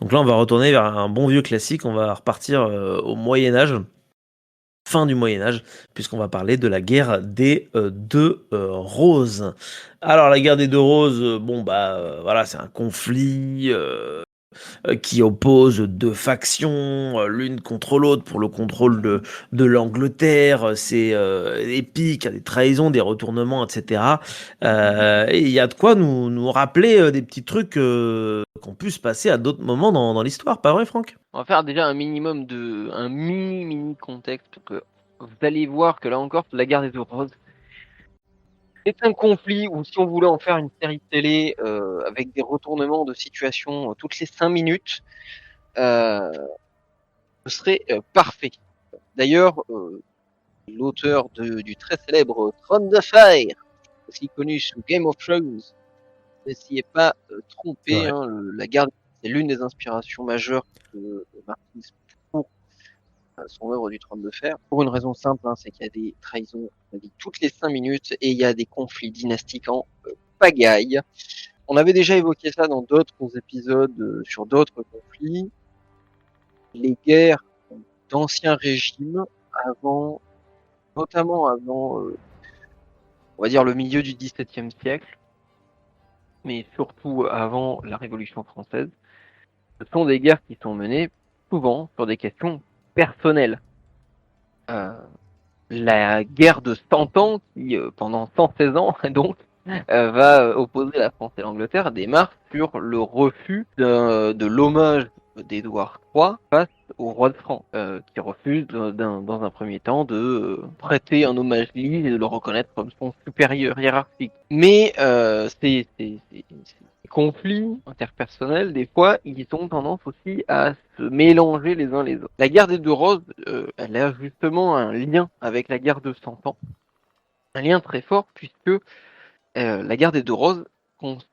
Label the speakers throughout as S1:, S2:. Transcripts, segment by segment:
S1: Donc là, on va retourner vers un bon vieux classique, on va repartir, au Moyen Âge, fin du Moyen Âge, puisqu'on va parler de la guerre des, 2, roses. Alors la guerre des 2 roses, bon bah, voilà, c'est un conflit, qui oppose 2 factions, l'une contre l'autre pour le contrôle de l'Angleterre. C'est, épique, il y a des trahisons, des retournements et cetera. Et il y a de quoi nous rappeler, des petits trucs, qui ont pu se passer à d'autres moments dans l'histoire, pas vrai Franck?
S2: On va faire déjà un mini contexte pour que vous allez voir que là encore, la guerre des 2 roses est un conflit où si on voulait en faire une série de télé, avec des retournements de situation, toutes les 5 minutes, heu, ce serait, parfait. D'ailleurs, l'auteur du très célèbre Trône de Fer, aussi connu sous Game of Thrones, ne s'y est pas,
S1: C'est
S2: trompé,
S1: vrai.
S2: hein, la guerre c'est l'une des inspirations majeures de Martin pour son œuvre du Trône de Fer, pour une raison simple, hein, c'est qu'il y a des trahisons, on dit, toutes les 5 minutes et il y a des conflits dynastiques en pagaille. On avait déjà évoqué ça dans d'autres épisodes sur d'autres conflits. Les guerres d'ancien régime, avant, notamment avant, on va dire le milieu du XVIIe siècle, mais surtout avant la Révolution française, ce sont des guerres qui sont menées souvent sur des questions personnelles. Euh, la guerre de 100 ans, qui pendant 116 ans donc va opposer la France et l'Angleterre, démarre sur le refus de l'hommage d'Édouard III face au roi de France, qui refuse dans un premier temps de prêter un hommage libre et de le reconnaître comme son supérieur hiérarchique. Mais ces conflits interpersonnels, des fois, ils ont tendance aussi à se mélanger les uns les autres. La guerre des 2 roses, elle a justement un lien avec la guerre de 100 ans, un lien très fort puisque la guerre des 2 roses consiste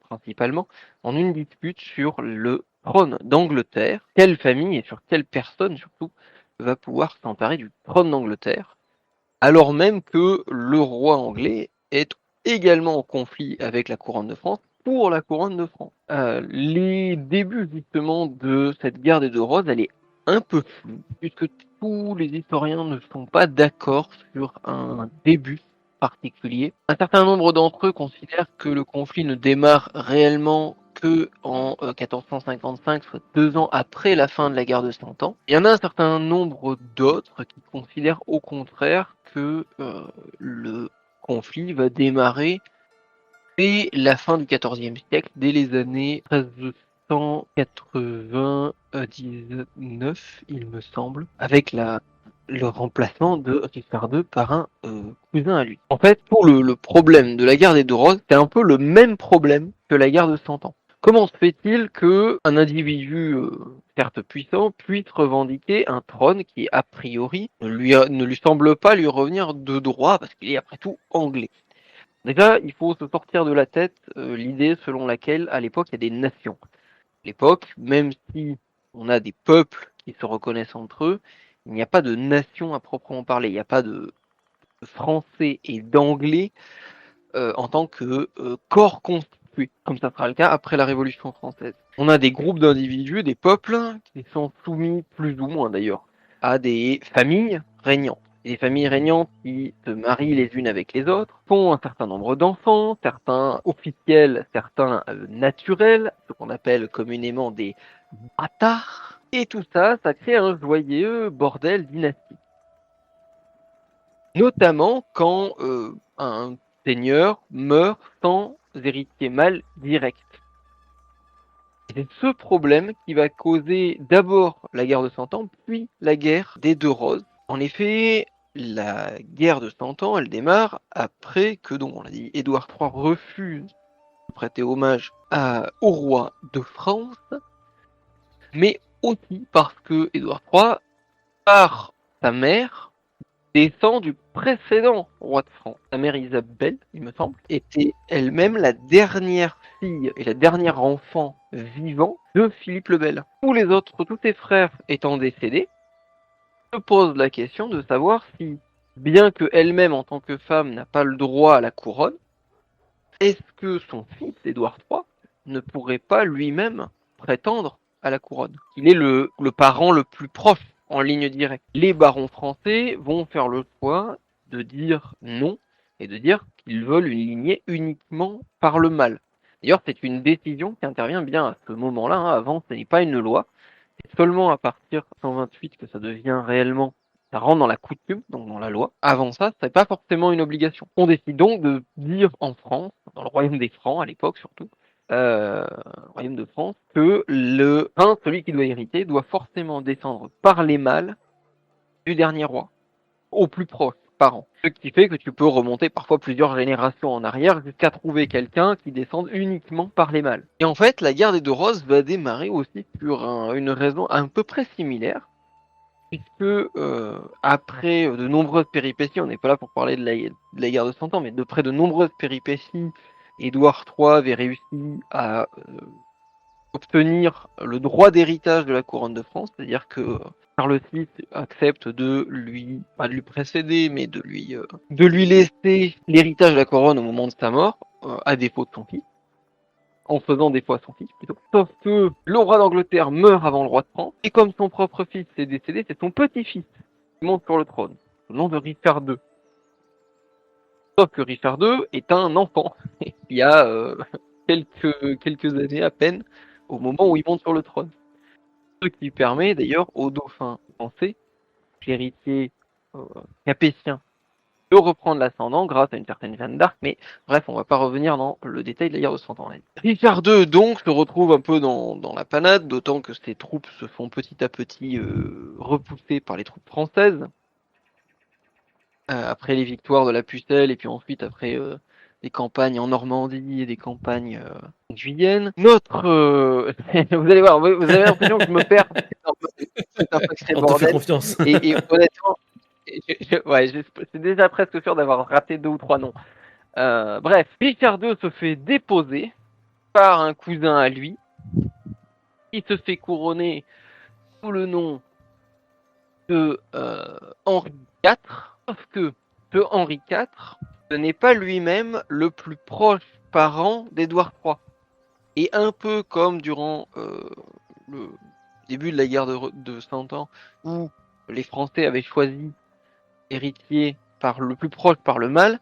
S2: principalement en une dispute sur le trône d'Angleterre. Quelle famille et sur quelle personne surtout va pouvoir s'emparer du trône d'Angleterre, alors même que le roi anglais est également en conflit avec la couronne de France pour la couronne de France. Les débuts justement de cette guerre des 2 roses, elle est un peu floue, puisque tous les historiens ne sont pas d'accord sur un début particulier. Un certain nombre d'entre eux considèrent que le conflit ne démarre réellement que en 1455, soit 2 ans après la fin de la guerre de 100 ans. Il y en a un certain nombre d'autres qui considèrent au contraire que le conflit va démarrer dès la fin du XIVe siècle, dès les années 1399, il me semble, avec le remplacement de Richard II par un cousin à lui. En fait, pour le problème de la guerre des 2 roses, c'est un peu le même problème que la guerre de 100 ans. Comment se fait-il qu'un individu, certes puissant, puisse revendiquer un trône qui, a priori, ne lui semble pas lui revenir de droit, parce qu'il est après tout anglais? Déjà, il faut se sortir de la tête l'idée selon laquelle, à l'époque, il y a des nations. À l'époque, même si on a des peuples qui se reconnaissent entre eux, il n'y a pas de nation à proprement parler. Il n'y a pas de français et d'anglais en tant que corps constitué, comme ça sera le cas après la Révolution française. On a des groupes d'individus, des peuples, qui sont soumis plus ou moins d'ailleurs à des familles régnantes. Des familles régnantes qui se marient les unes avec les autres, font un certain nombre d'enfants, certains officiels, certains naturels, ce qu'on appelle communément des bâtards. Et tout ça, ça crée un joyeux bordel dynastique. Notamment quand un seigneur meurt sans héritier mâle direct. C'est ce problème qui va causer d'abord la guerre de 100 ans, puis la guerre des 2 roses. En effet, la guerre de 100 ans, elle démarre après que, donc on l'a dit, Édouard III refuse de prêter hommage au roi de France, mais aussi parce que Édouard III, par sa mère, descend du précédent roi de France. Sa mère Isabelle, il me semble, était elle-même la dernière fille et la dernière enfant vivant de Philippe le Bel. Tous ses frères étant décédés, se pose la question de savoir si, bien que elle-même en tant que femme n'a pas le droit à la couronne, est-ce que son fils, Édouard III, ne pourrait pas lui-même prétendre à la couronne. Il est le parent le plus proche en ligne directe. Les barons français vont faire le choix de dire non et de dire qu'ils veulent une lignée uniquement par le mâle. D'ailleurs, c'est une décision qui intervient bien à ce moment-là. Avant, ce n'est pas une loi. C'est seulement à partir de 128 que ça devient réellement, ça rentre dans la coutume, donc dans la loi. Avant ça, c'est pas forcément une obligation. On décide donc de dire en France, dans le royaume des Francs à l'époque surtout, royaume de France, que celui qui doit hériter, doit forcément descendre par les mâles du dernier roi, au plus proche, parent. Ce qui fait que tu peux remonter parfois plusieurs générations en arrière jusqu'à trouver quelqu'un qui descende uniquement par les mâles. Et en fait, la guerre des deux roses va démarrer aussi sur une raison à peu près similaire, puisque après de nombreuses péripéties, on n'est pas là pour parler de la guerre de 100 ans, mais de près de nombreuses péripéties, Édouard III avait réussi à obtenir le droit d'héritage de la couronne de France, c'est-à-dire que Charles VI accepte de lui, pas de lui précéder, mais de lui laisser l'héritage de la couronne au moment de sa mort, à défaut de son fils, en faisant défaut à son fils plutôt. Sauf que le roi d'Angleterre meurt avant le roi de France, et comme son propre fils est décédé, c'est son petit-fils qui monte sur le trône, au nom de Richard II. Sauf que Richard II est un enfant, il y a quelques années à peine, au moment où il monte sur le trône. Ce qui permet d'ailleurs au dauphin français, l'héritier capétien, de reprendre l'ascendant grâce à une certaine Jeanne d'Arc, mais bref, on va pas revenir dans le détail de la guerre de 100 ans. Richard II donc se retrouve un peu dans la panade, d'autant que ses troupes se font petit à petit repousser par les troupes françaises, après les victoires de la Pucelle, et puis ensuite après des campagnes en Normandie et des campagnes en Guyenne. Vous allez voir, vous avez l'impression que je me perds. C'est un sacré
S1: On te fait
S2: bordel.
S1: confiance.
S2: Et honnêtement, c'est déjà presque sûr d'avoir raté 2 ou 3 noms. Bref, Richard II se fait déposer par un cousin à lui. Il se fait couronner sous le nom de Henri IV. Sauf que ce Henri IV, ce n'est pas lui-même le plus proche parent d'Édouard III. Et un peu comme durant le début de la guerre de 100 ans, où les Français avaient choisi héritier par le plus proche par le mâle,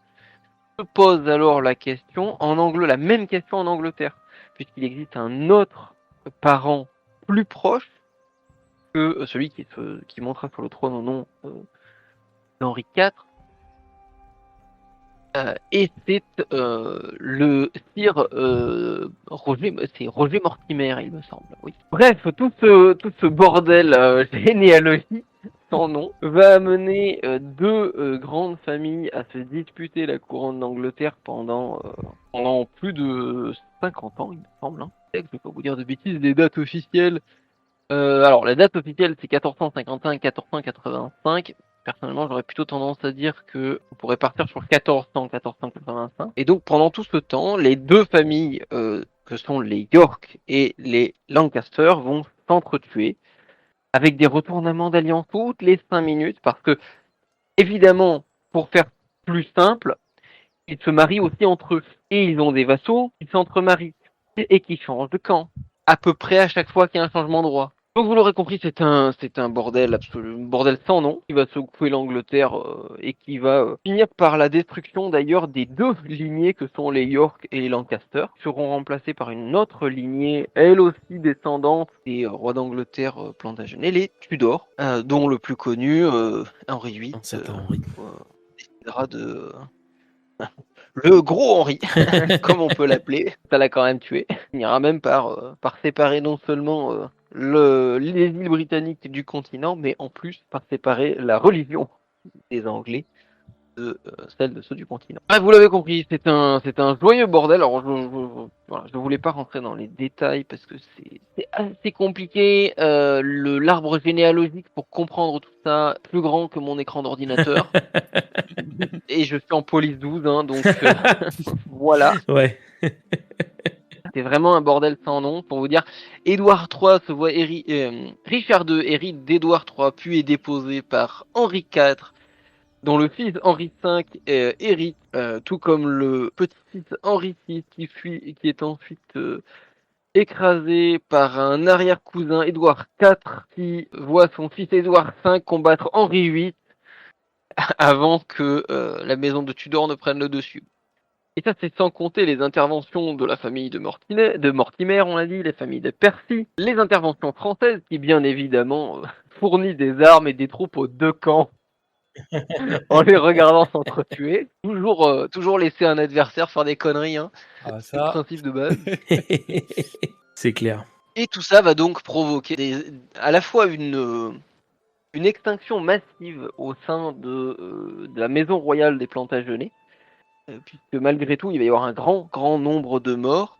S2: se pose alors la même question en Angleterre, puisqu'il existe un autre parent plus proche que celui qui montera sur le trône au nom d'Henri IV, et c'est le sire Roger Mortimer, il me semble. Oui. Bref, tout ce bordel généalogique sans nom va amener deux grandes familles à se disputer la couronne d'Angleterre pendant plus de 50 ans, il me semble. Je ne vais pas vous dire de bêtises, les dates officielles. Alors, la date officielle, c'est 1455-1485. Personnellement, j'aurais plutôt tendance à dire que on pourrait partir sur 1400-1485. Et donc, pendant tout ce temps, les deux familles, que sont les York et les Lancaster, vont s'entretuer avec des retournements d'alliance toutes les 5 minutes, parce que, évidemment, pour faire plus simple, ils se marient aussi entre eux. Et ils ont des vassaux qui s'entremarient et qui changent de camp, à peu près à chaque fois qu'il y a un changement de roi. Donc vous l'aurez compris, c'est un bordel absolu, bordel sans nom, qui va secouer l'Angleterre et qui va finir par la destruction d'ailleurs des deux lignées que sont les York et les Lancaster, qui seront remplacées par une autre lignée, elle aussi descendante des rois d'Angleterre Plantagenets, les Tudors, dont le plus connu, Henri VIII, décidera de... Le gros Henri, comme on peut l'appeler, ça l'a quand même tué. Il finira même par séparer non seulement les îles britanniques du continent, mais en plus par séparer la religion des Anglais de celle de ceux du continent. Bref, vous l'avez compris, c'est un joyeux bordel. Alors je voulais pas rentrer dans les détails parce que c'est assez compliqué. L'arbre généalogique pour comprendre tout ça, plus grand que mon écran d'ordinateur. Et je suis en police 12, donc voilà.
S1: Ouais.
S2: C'est vraiment un bordel sans nom pour vous dire. Édouard III se voit Richard II hérite d'Édouard III, puis est déposé par Henri IV, dont le fils Henri V hérite, tout comme le petit-fils Henri VI qui est ensuite écrasé par un arrière-cousin Édouard IV qui voit son fils Édouard V combattre Henri VIII avant que la maison de Tudor ne prenne le dessus. Et ça, c'est sans compter les interventions de la famille de Mortimer, on l'a dit, les familles de Percy, les interventions françaises qui, bien évidemment, fournit des armes et des troupes aux deux camps en les regardant s'entretuer. Toujours laisser un adversaire faire des conneries, hein.
S3: Ah,
S2: C'est le
S3: ça.
S2: principe de base.
S1: C'est clair.
S2: Et tout ça va donc provoquer à la fois une extinction massive au sein de la maison royale des Plantagenets, puisque malgré tout, il va y avoir un grand nombre de morts.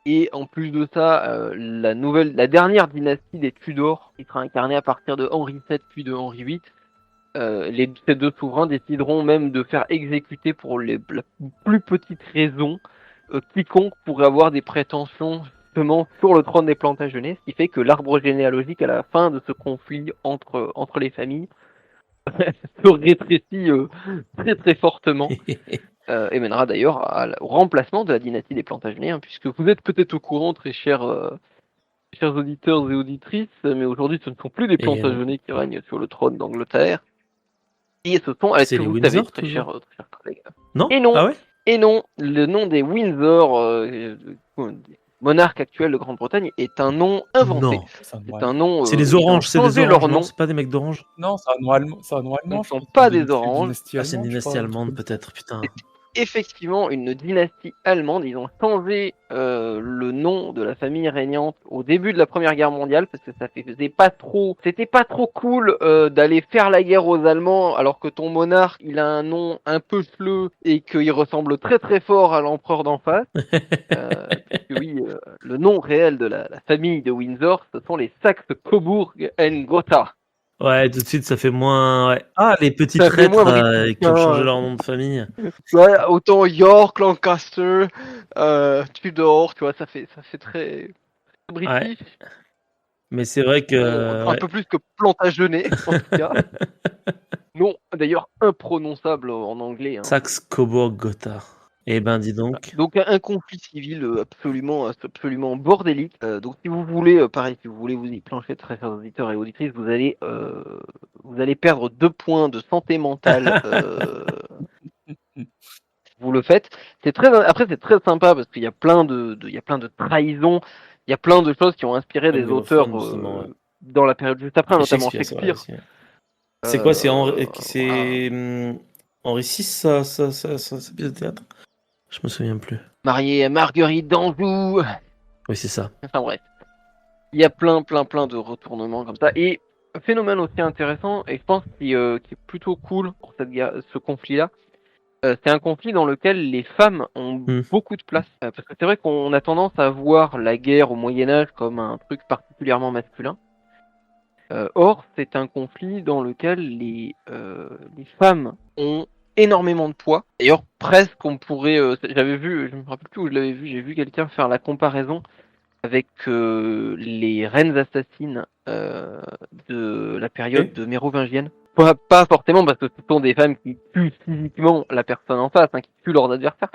S2: Et en plus de ça, la dernière dynastie des Tudors, qui sera incarnée à partir de Henri VII puis de Henri VIII, ces deux souverains décideront même de faire exécuter pour la plus petite raison quiconque pourrait avoir des prétentions justement sur le trône des Plantagenets, ce qui fait que l'arbre généalogique à la fin de ce conflit entre les familles se rétrécit très fortement et mènera d'ailleurs au remplacement de la dynastie des Plantagenets, hein, puisque vous êtes peut-être au courant, très chers auditeurs et auditrices, mais aujourd'hui ce ne sont plus des
S1: Et non.
S2: Plantagenets qui règnent sur le trône d'Angleterre. Et ce sont, est-ce
S1: C'est
S2: que
S1: les
S2: vous savez,
S1: Windsor, toujours.
S2: très chers collègues,
S1: Non?
S2: et non,
S1: Ah ouais?
S2: et non, le nom des Windsor, des monarques actuels de Grande-Bretagne, est un nom inventé.
S1: Non.
S3: C'est un nom
S2: C'est
S3: allemand.
S2: un nom.
S1: C'est les
S2: Ils ont
S1: oranges, c'est des
S2: changé
S1: oranges,
S2: leur
S1: non?
S2: nom.
S1: C'est pas des mecs d'orange?
S3: Non, c'est un nom allemand. C'est un nom
S2: Ce
S3: allemand,
S2: ne
S3: je
S2: sont
S3: crois.
S2: pas
S3: C'est
S2: des oranges.
S3: dynastie
S1: Ah, c'est une
S3: allemande, je
S1: dynastie
S3: crois, un
S1: allemande,
S3: truc
S1: peut-être, putain.
S2: Effectivement une dynastie allemande. Ils ont changé le nom de la famille régnante au début de la Première Guerre mondiale parce que c'était pas trop cool d'aller faire la guerre aux Allemands alors que ton monarque il a un nom un peu fleu et qu'il ressemble très fort à l'empereur d'en face. Puisque oui, le nom réel de la famille de Windsor, ce sont les Saxe-Cobourg-en-Gotha.
S1: Ouais, tout de suite, ça fait moins. Ouais. Ah, les petits
S2: Ça fait moins
S1: traîtres
S2: british,
S1: qui ont changé
S2: hein.
S1: leur nom de famille.
S2: Ouais, autant York, Lancaster, Tudor, tu vois, ça fait très
S1: Ouais.
S2: british.
S1: Mais c'est vrai
S2: Non,
S1: que.
S2: un
S1: Ouais.
S2: peu plus que Plantagenet, en tout cas. Non, d'ailleurs, imprononçable en anglais, hein.
S1: Saxe-Cobourg-Gotha. Eh ben, dis
S2: Voilà.
S1: donc.
S2: Donc un conflit civil absolument bordélique. Donc si vous voulez, pareil, si vous voulez vous y plancher, très chers auditeurs et auditrices, vous allez perdre 2 points de santé mentale. Vous le faites. Après c'est très sympa parce qu'il y a il y a plein de trahisons, il y a plein de choses qui ont inspiré
S1: Comme
S2: des
S1: Game of
S2: auteurs
S1: Thrones, justement, ouais.
S2: dans la période juste après,
S1: Et
S2: notamment
S1: Shakespeare, c'est vrai
S2: Shakespeare.
S1: aussi. Ouais. C'est quoi? C'est Henri,
S2: Voilà.
S1: Henri VI, sa pièce de théâtre? Je me souviens plus.
S2: Marié à Marguerite d'Anjou.
S1: Oui, c'est ça.
S2: Enfin bref. Il y a plein de retournements comme ça. Et un phénomène aussi intéressant, et je pense qui est plutôt cool pour ce conflit-là, c'est un conflit dans lequel les femmes ont beaucoup de place. Parce que c'est vrai qu'on a tendance à voir la guerre au Moyen-Âge comme un truc particulièrement masculin. Or, c'est un conflit dans lequel les femmes ont énormément de poids. D'ailleurs, presque on pourrait... j'avais vu, je me rappelle plus où je l'avais vu, j'ai vu quelqu'un faire la comparaison avec les reines assassines de la période de mérovingienne. Pas forcément parce que ce sont des femmes qui tuent physiquement la personne en face, hein, qui tuent leurs adversaires,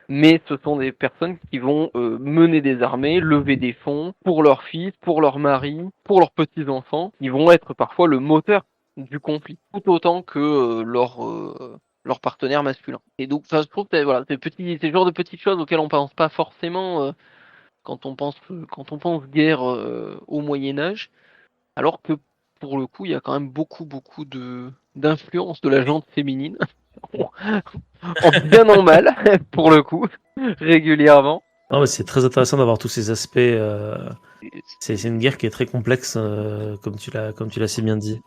S2: mais ce sont des personnes qui vont mener des armées, lever des fonds pour leurs fils, pour leurs maris, pour leurs petits-enfants, qui vont être parfois le moteur du conflit, tout autant que leur partenaire masculin. Et donc, je trouve que voilà, c'est le genre de petites choses auxquelles on pense pas forcément quand on pense guerre au Moyen Âge, alors que pour le coup, il y a quand même beaucoup d'influence de la gente féminine, en bien en mal, pour le coup, régulièrement.
S1: Non, mais c'est très intéressant d'avoir tous ces aspects. C'est une guerre qui est très complexe, comme tu l'as si bien dit.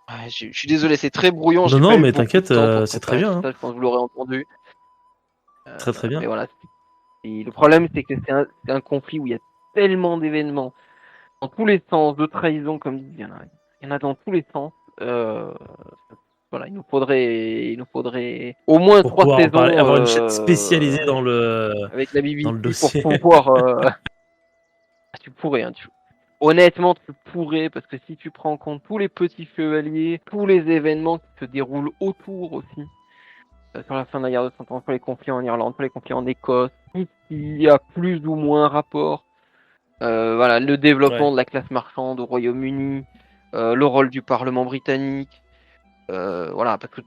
S2: Ouais, je suis désolé, c'est très brouillon.
S1: Non,
S2: J'ai
S1: non,
S2: pas eu
S1: mais
S2: beaucoup
S1: t'inquiète,
S2: de temps pour
S1: c'est très
S2: préparer
S1: bien.
S2: tout
S1: Hein.
S2: ça. Je pense que vous l'aurez entendu.
S1: Très bien.
S2: Mais voilà. Et le problème, c'est que c'est un conflit où il y a tellement d'événements dans tous les sens, de trahison, comme dit, il y en a dans tous les sens. Voilà, il nous faudrait au moins
S1: Pour
S2: 3
S1: pouvoir en parler,
S2: saisons
S1: avoir une chaîne spécialisée dans le
S2: avec la BBC pour
S1: dossier.
S2: pouvoir. Tu pourrais, hein, honnêtement, tu pourrais, parce que si tu prends en compte tous les petits chevaliers, tous les événements qui se déroulent autour aussi, sur la fin de la guerre de 100 ans, pour les conflits en Irlande, pour les conflits en Écosse, tout ce qui a plus ou moins rapport Voilà, le développement
S1: Ouais.
S2: de la classe marchande au Royaume-Uni, le rôle du Parlement britannique, voilà, parce que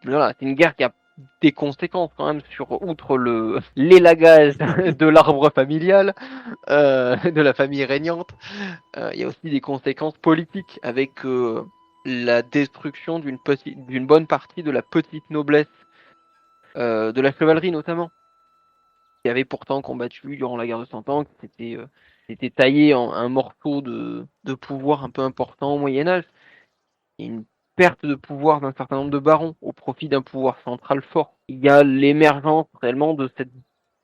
S2: voilà, c'est une guerre qui a des conséquences quand même sur outre l'élagage de l'arbre familial, de la famille régnante. Il y a aussi des conséquences politiques avec la destruction d'une bonne partie de la petite noblesse, de la chevalerie notamment, qui avait pourtant combattu durant la guerre de Cent Ans, qui s'était taillé en un morceau de pouvoir un peu important au Moyen-Âge. Il y a une perte de pouvoir d'un certain nombre de barons au profit d'un pouvoir central fort. Il y a l'émergence réellement de cette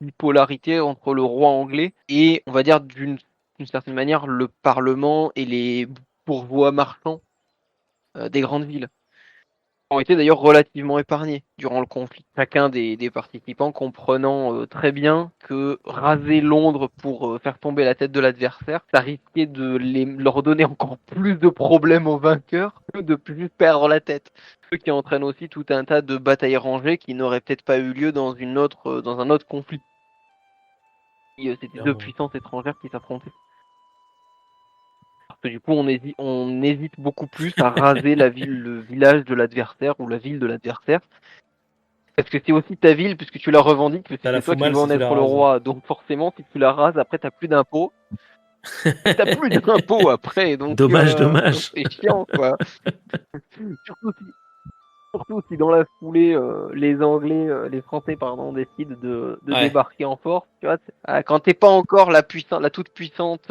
S2: bipolarité entre le roi anglais et, on va dire, d'une certaine manière, le Parlement et les bourgeois marchands des grandes villes ont été d'ailleurs relativement épargnés durant le conflit. Chacun des participants comprenant très bien que raser Londres pour faire tomber la tête de l'adversaire, ça risquait de leur donner encore plus de problèmes aux vainqueurs que de plus perdre la tête. Ce qui entraîne aussi tout un tas de batailles rangées qui n'auraient peut-être pas eu lieu dans un autre conflit. C'était deux
S1: Clairement.
S2: puissances étrangères qui s'affrontaient. Parce que du coup, on hésite beaucoup plus à raser le village de l'adversaire ou la ville de l'adversaire. Parce que c'est aussi ta ville, puisque tu la revendiques, puisque
S1: Ça la
S2: c'est toi
S1: fout
S2: qui
S1: mal
S2: dois
S1: si
S2: en
S1: tu la
S2: être le
S1: rases.
S2: roi. Donc forcément, si tu la rases, après, t'as plus d'impôts. T'as plus d'impôts après, donc
S1: Dommage, dommage.
S2: c'est chiant, quoi. Surtout si, surtout si dans la foulée, les Français, pardon, décident de
S1: Ouais.
S2: débarquer en force. Tu vois, quand t'es pas encore la toute puissante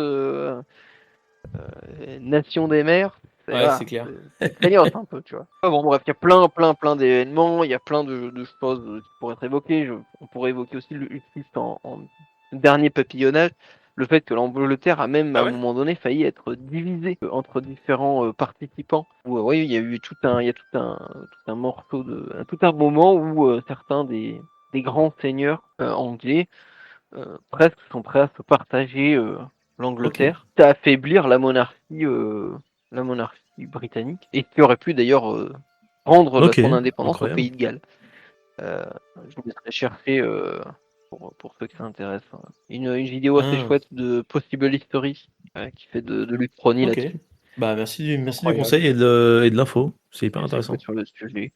S2: nation des mers,
S1: Ouais, c'est clair.
S2: c'est craignos un peu, tu vois. Bon, bref, il y a plein d'événements, il y a plein de choses qui pourraient être évoquées. On pourrait évoquer aussi juste en dernier papillonnage, le fait que l'Angleterre a même, à
S1: Ah
S2: un
S1: ouais?
S2: moment donné, failli être divisée entre différents participants. Où, oui, il y a eu il y a tout un morceau tout un moment où certains des grands seigneurs anglais presque sont prêts à se partager
S1: Ok.
S2: l'Angleterre, à affaiblir la monarchie britannique, et qui aurait pu d'ailleurs rendre
S1: Ok.
S2: son indépendance au
S1: Incroyable.
S2: pays de Galles. Euh, je vous laisserai chercher pour ceux qui s'intéressent. Une vidéo assez
S1: Ah,
S2: chouette de Possible History qui fait de l'Uchronie
S1: ok.
S2: là-dessus.
S1: Bah merci du
S2: Incroyable.
S1: conseil et de l'info. C'est hyper
S2: C'est chouette
S1: intéressant.
S2: sur le sujet.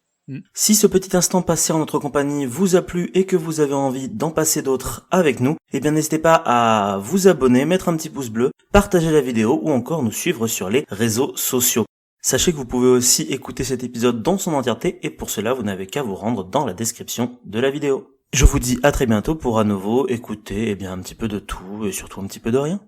S3: Si ce petit instant passé en notre compagnie vous a plu et que vous avez envie d'en passer d'autres avec nous, eh bien n'hésitez pas à vous abonner, mettre un petit pouce bleu, partager la vidéo ou encore nous suivre sur les réseaux sociaux. Sachez que vous pouvez aussi écouter cet épisode dans son entièreté et pour cela vous n'avez qu'à vous rendre dans la description de la vidéo. Je vous dis à très bientôt pour à nouveau écouter un petit peu de tout et surtout un petit peu de rien.